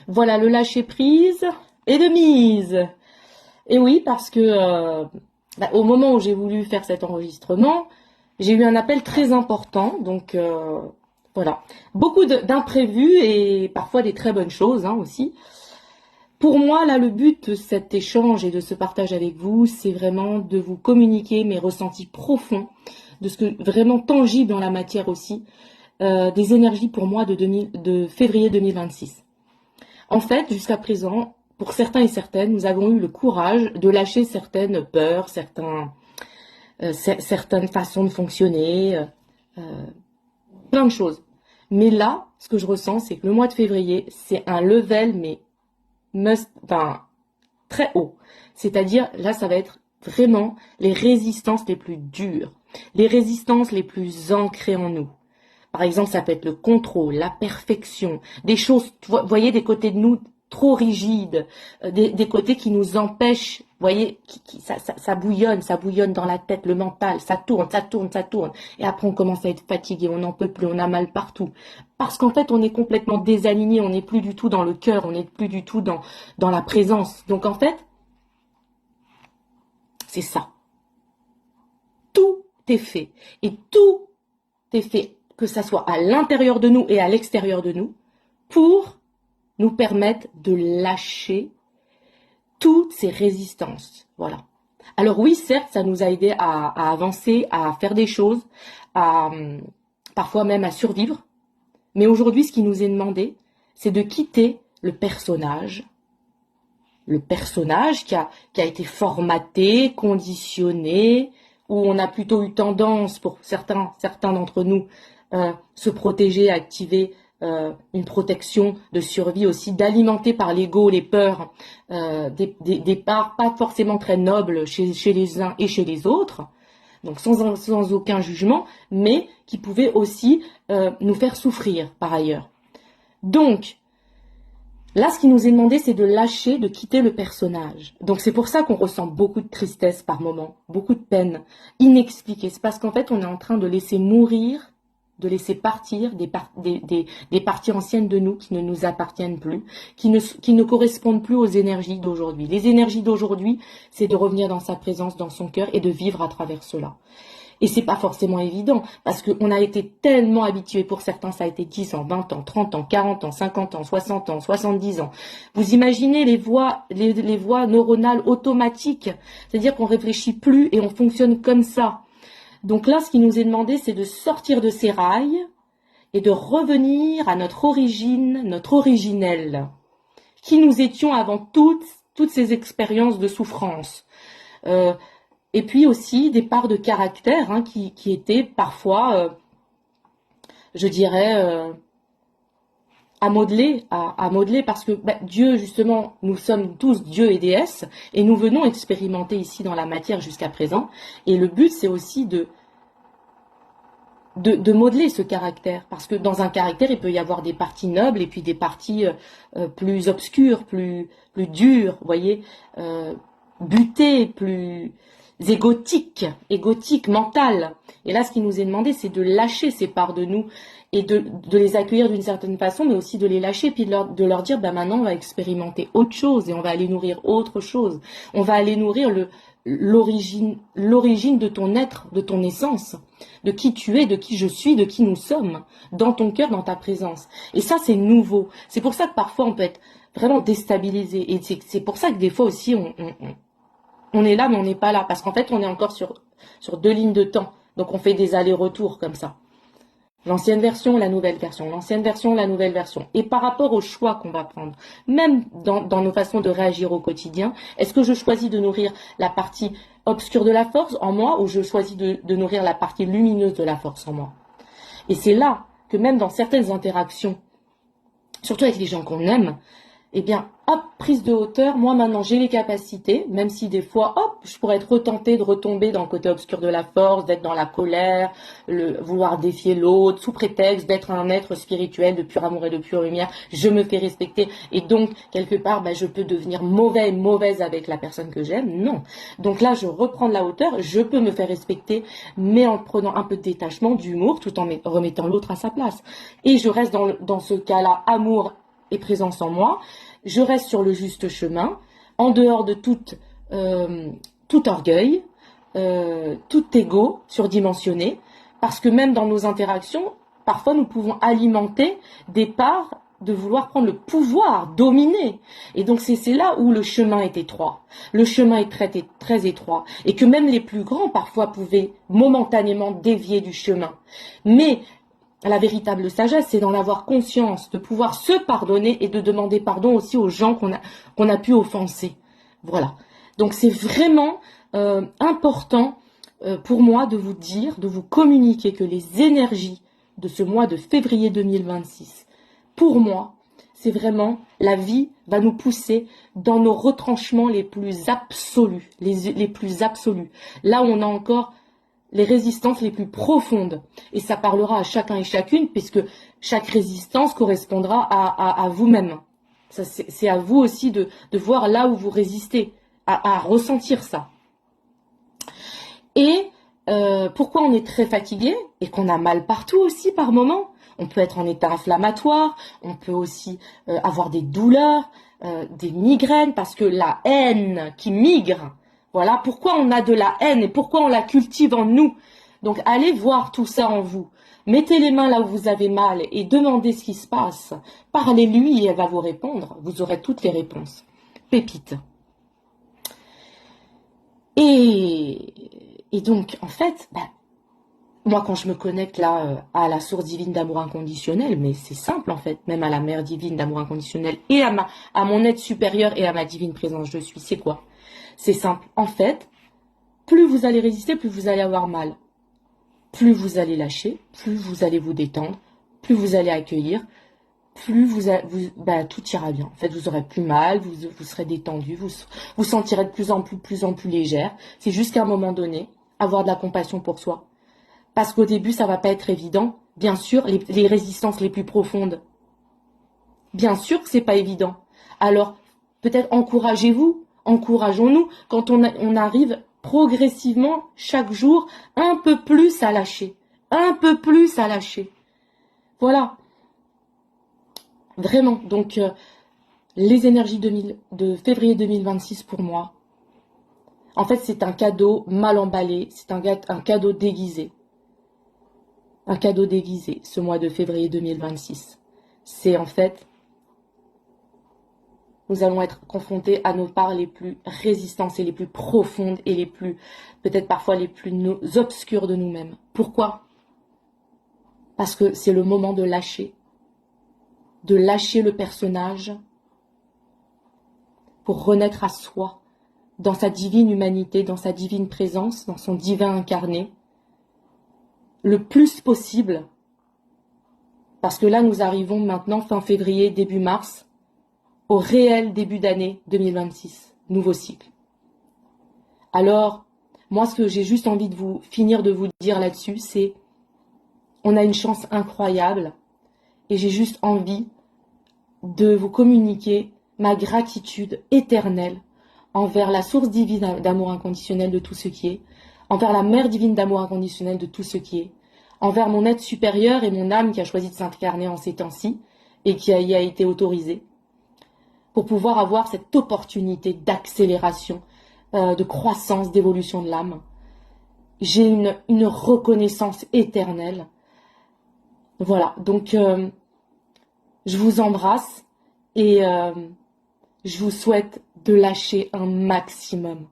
Voilà le lâcher prise et de mise. Et oui, parce que au moment où j'ai voulu faire cet enregistrement, j'ai eu un appel très important. Donc voilà, beaucoup d'imprévus et parfois des très bonnes choses aussi. Pour moi, là, le but de cet échange et de ce partage avec vous, c'est vraiment de vous communiquer mes ressentis profonds, de ce que vraiment tangible dans la matière aussi, des énergies pour moi de février 2026. En fait, jusqu'à présent, pour certains et certaines, nous avons eu le courage de lâcher certaines peurs, certaines façons de fonctionner, plein de choses. Mais là, ce que je ressens, c'est que le mois de février, c'est un level, mais très haut. C'est-à-dire, là, ça va être vraiment les résistances les plus dures, les résistances les plus ancrées en nous. Par exemple, ça peut être le contrôle, la perfection, des choses, vous voyez, des côtés de nous trop rigides, des côtés qui nous empêchent, vous voyez, ça bouillonne dans la tête, le mental, ça tourne, ça tourne, ça tourne. Et après, on commence à être fatigué, on n'en peut plus, on a mal partout. Parce qu'en fait, on est complètement désaligné, on n'est plus du tout dans le cœur, on n'est plus du tout dans la présence. Donc en fait, c'est ça. Tout est fait. Et tout est fait, que ça soit à l'intérieur de nous et à l'extérieur de nous, pour nous permettre de lâcher toutes ces résistances. Voilà. Alors oui, certes, ça nous a aidé à avancer, à faire des choses, parfois même à survivre. Mais aujourd'hui, ce qui nous est demandé, c'est de quitter le personnage qui a été formaté, conditionné, où on a plutôt eu tendance, pour certains d'entre nous, se protéger, activer une protection de survie aussi, d'alimenter par l'ego les peurs, des parts pas forcément très nobles chez les uns et chez les autres, donc sans aucun jugement, mais qui pouvaient aussi nous faire souffrir par ailleurs. Donc, là, ce qui nous est demandé, c'est de lâcher, de quitter le personnage. Donc c'est pour ça qu'on ressent beaucoup de tristesse par moment, beaucoup de peine inexpliquée. C'est parce qu'en fait, on est en train de laisser mourir, de laisser partir des parties anciennes de nous qui ne nous appartiennent plus, qui ne correspondent plus aux énergies d'aujourd'hui. Les énergies d'aujourd'hui, c'est de revenir dans sa présence, dans son cœur et de vivre à travers cela. Et c'est pas forcément évident, parce qu'on a été tellement habitués, pour certains ça a été 10 ans, 20 ans, 30 ans, 40 ans, 50 ans, 60 ans, 70 ans. Vous imaginez les voies neuronales automatiques, c'est-à-dire qu'on réfléchit plus et on fonctionne comme ça. Donc là, ce qui nous est demandé, c'est de sortir de ces rails et de revenir à notre origine, notre originel, qui nous étions avant toutes ces expériences de souffrance. Et puis aussi des parts de caractère qui étaient parfois, je dirais, à modeler parce que Dieu, justement, nous sommes tous dieux et déesses et nous venons expérimenter ici dans la matière jusqu'à présent. Et le but, c'est aussi de modeler ce caractère, parce que dans un caractère, il peut y avoir des parties nobles et puis des parties plus obscures, plus dures, vous voyez, butées, plus égotique, mentale. Et là, ce qui nous est demandé, c'est de lâcher ces parts de nous et de les accueillir d'une certaine façon, mais aussi de les lâcher, puis de leur dire, maintenant, on va expérimenter autre chose et on va aller nourrir autre chose. On va aller nourrir l'origine de ton être, de ton essence, de qui tu es, de qui je suis, de qui nous sommes, dans ton cœur, dans ta présence. Et ça, c'est nouveau. C'est pour ça que parfois, on peut être vraiment déstabilisé. Et c'est pour ça que des fois aussi, on est là, mais on n'est pas là. Parce qu'en fait, on est encore sur deux lignes de temps. Donc, on fait des allers-retours comme ça. L'ancienne version, la nouvelle version. L'ancienne version, la nouvelle version. Et par rapport au choix qu'on va prendre, même dans nos façons de réagir au quotidien, est-ce que je choisis de nourrir la partie obscure de la force en moi ou je choisis de nourrir la partie lumineuse de la force en moi? Et c'est là que même dans certaines interactions, surtout avec les gens qu'on aime, eh bien, hop, prise de hauteur, moi maintenant j'ai les capacités, même si des fois, hop, je pourrais être retentée de retomber dans le côté obscur de la force, d'être dans la colère, vouloir défier l'autre, sous prétexte d'être un être spirituel de pur amour et de pure lumière, je me fais respecter, et donc, quelque part, je peux devenir mauvaise avec la personne que j'aime, non. Donc là, je reprends de la hauteur, je peux me faire respecter, mais en prenant un peu de détachement, d'humour, tout en remettant l'autre à sa place. Et je reste dans ce cas-là, amour, et présence en moi, je reste sur le juste chemin, en dehors de tout orgueil, tout ego surdimensionné, parce que même dans nos interactions, parfois nous pouvons alimenter des parts de vouloir prendre le pouvoir, dominer. Et donc c'est là où le chemin est étroit. Le chemin est très étroit. Et que même les plus grands parfois pouvaient momentanément dévier du chemin. Mais la véritable sagesse, c'est d'en avoir conscience, de pouvoir se pardonner et de demander pardon aussi aux gens qu'on a pu offenser. Voilà. Donc c'est vraiment important pour moi de vous dire, de vous communiquer que les énergies de ce mois de février 2026, pour moi, c'est vraiment, la vie va nous pousser dans nos retranchements les plus absolus, les plus absolus. Là où on a encore les résistances les plus profondes. Et ça parlera à chacun et chacune, puisque chaque résistance correspondra à vous-même. C'est à vous aussi de voir là où vous résistez, à ressentir ça. Et pourquoi on est très fatigué et qu'on a mal partout aussi par moment. On peut être en état inflammatoire, on peut aussi avoir des douleurs, des migraines, parce que la haine qui migre, voilà pourquoi on a de la haine et pourquoi on la cultive en nous. Donc allez voir tout ça en vous. Mettez les mains là où vous avez mal et demandez ce qui se passe. Parlez-lui et elle va vous répondre. Vous aurez toutes les réponses. Pépite. Et donc, en fait, moi, quand je me connecte là à la source divine d'amour inconditionnel, mais c'est simple en fait, même à la mère divine d'amour inconditionnel et à mon être supérieur et à ma divine présence, je suis, c'est quoi? C'est simple. En fait, plus vous allez résister, plus vous allez avoir mal. Plus vous allez lâcher, plus vous allez vous détendre, plus vous allez accueillir, plus tout ira bien. En fait, vous aurez plus mal, vous serez détendu, vous sentirez de plus en plus légère. C'est juste qu'à un moment donné, avoir de la compassion pour soi. Parce qu'au début, ça va pas être évident. Bien sûr, les résistances les plus profondes. Bien sûr que c'est pas évident. Alors, peut-être encouragez-vous, encourageons-nous quand on arrive progressivement chaque jour un peu plus à lâcher. Un peu plus à lâcher. Voilà. Vraiment. Donc, les énergies de février 2026 pour moi, en fait, c'est un cadeau mal emballé. C'est un cadeau déguisé. Un cadeau déguisé, ce mois de février 2026. C'est en fait, nous allons être confrontés à nos parts les plus résistantes et les plus profondes et les plus, peut-être parfois les plus obscures de nous-mêmes. Pourquoi? Parce que c'est le moment de lâcher le personnage pour renaître à soi, dans sa divine humanité, dans sa divine présence, dans son divin incarné, le plus possible, parce que là nous arrivons maintenant fin février, début mars, au réel début d'année 2026, nouveau cycle. Alors, moi ce que j'ai juste envie de vous dire là-dessus, c'est on a une chance incroyable et j'ai juste envie de vous communiquer ma gratitude éternelle envers la source divine d'amour inconditionnel de tout ce qui est, envers la mère divine d'amour inconditionnel de tout ce qui est, envers mon être supérieur et mon âme qui a choisi de s'incarner en ces temps-ci et qui y a été autorisée, pour pouvoir avoir cette opportunité d'accélération, de croissance, d'évolution de l'âme. J'ai une reconnaissance éternelle. Voilà, donc je vous embrasse et je vous souhaite de lâcher un maximum.